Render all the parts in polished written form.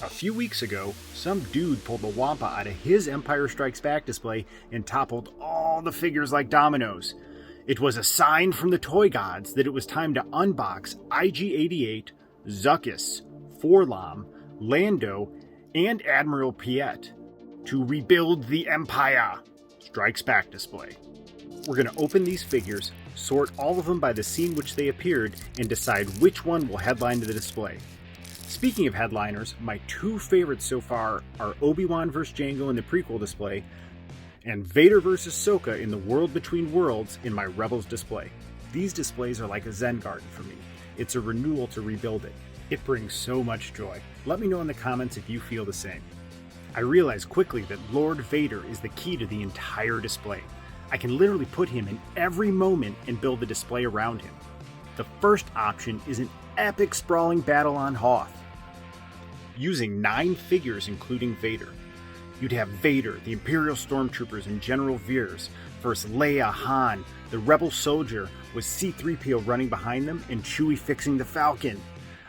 A few weeks ago, some dude pulled the Wampa out of his Empire Strikes Back display and toppled all the figures like dominoes. It was a sign from the toy gods that it was time to unbox IG-88, Zuckuss, Forlom, Lando, and Admiral Piet to rebuild the Empire Strikes Back display. We're going to open these figures, sort all of them by the scene which they appeared, and decide which one will headline the display. Speaking of headliners, my two favorites so far are Obi-Wan vs. Jango in the prequel display, and Vader vs. Ahsoka in the World Between Worlds in my Rebels display. These displays are like a Zen garden for me. It's a renewal to rebuild it. It brings so much joy. Let me know in the comments if you feel the same. I realized quickly that Lord Vader is the key to the entire display. I can literally put him in every moment and build the display around him. The first option is an epic sprawling battle on Hoth, using 9 figures including Vader. You'd have Vader, the Imperial Stormtroopers, and General Veers versus Leia, Han, the Rebel soldier with C-3PO running behind them and Chewie fixing the Falcon.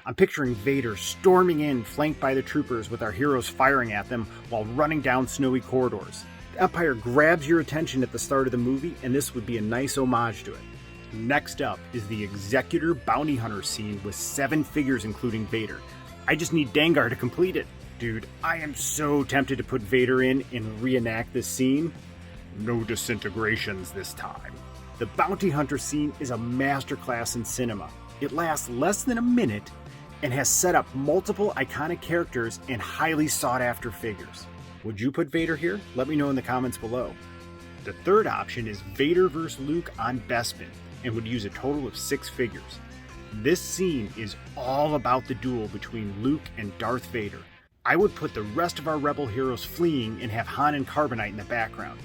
I'm picturing Vader storming in, flanked by the troopers with our heroes firing at them while running down snowy corridors. The Empire grabs your attention at the start of the movie, and this would be a nice homage to it. Next up is the Executor Bounty Hunter scene with 7 figures including Vader. I just need Dengar to complete it. Dude, I am so tempted to put Vader in and reenact this scene. No disintegrations this time. The Bounty Hunter scene is a masterclass in cinema. It lasts less than a minute and has set up multiple iconic characters and highly sought after figures. Would you put Vader here? Let me know in the comments below. The third option is Vader vs. Luke on Bespin and would use a total of 6 figures. This scene is all about the duel between Luke and Darth Vader. I would put the rest of our Rebel heroes fleeing and have Han and Carbonite in the background.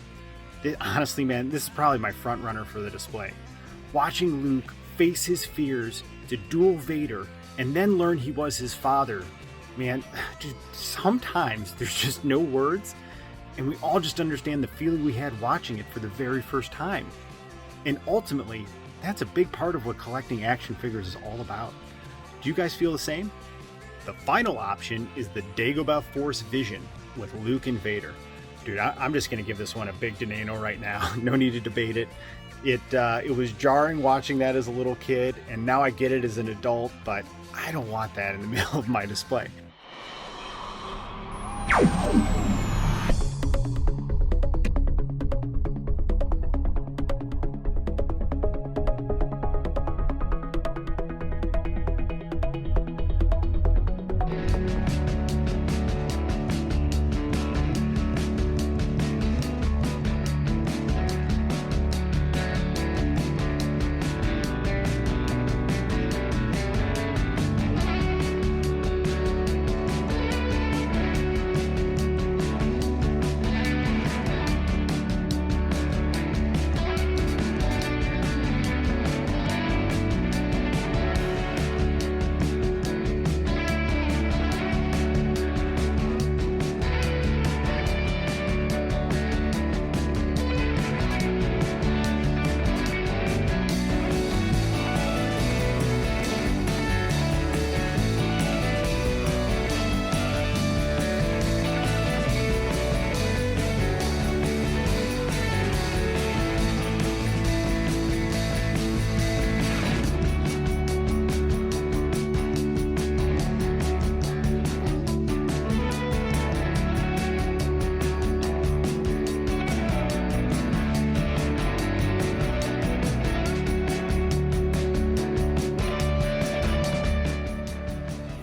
Honestly, man, this is probably my front runner for the display. Watching Luke face his fears to duel Vader and then learn he was his father, man, sometimes there's just no words, and we all just understand the feeling we had watching it for the very first time. And ultimately, that's a big part of what collecting action figures is all about. Do you guys feel the same? The final option is the Dagobah Force Vision with Luke and Vader. Dude, I'm just going to give this one a big Denano right now. No need to debate it. It was jarring watching that as a little kid, and now I get it as an adult, but I don't want that in the middle of my display.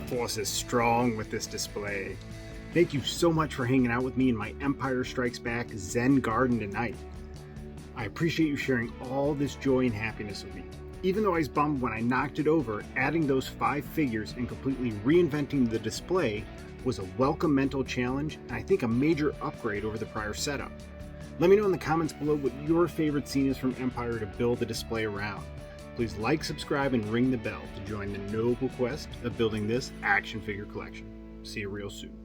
Force is strong with this display. Thank you so much for hanging out with me in my Empire Strikes Back Zen garden tonight. I appreciate you sharing all this joy and happiness with me. Even though I was bummed when I knocked it over, adding those 5 figures and completely reinventing the display was a welcome mental challenge, and I think a major upgrade over the prior setup. Let me know in the comments below what your favorite scene is from Empire to build the display around. Please like, subscribe, and ring the bell to join the noble quest of building this action figure collection. See you real soon.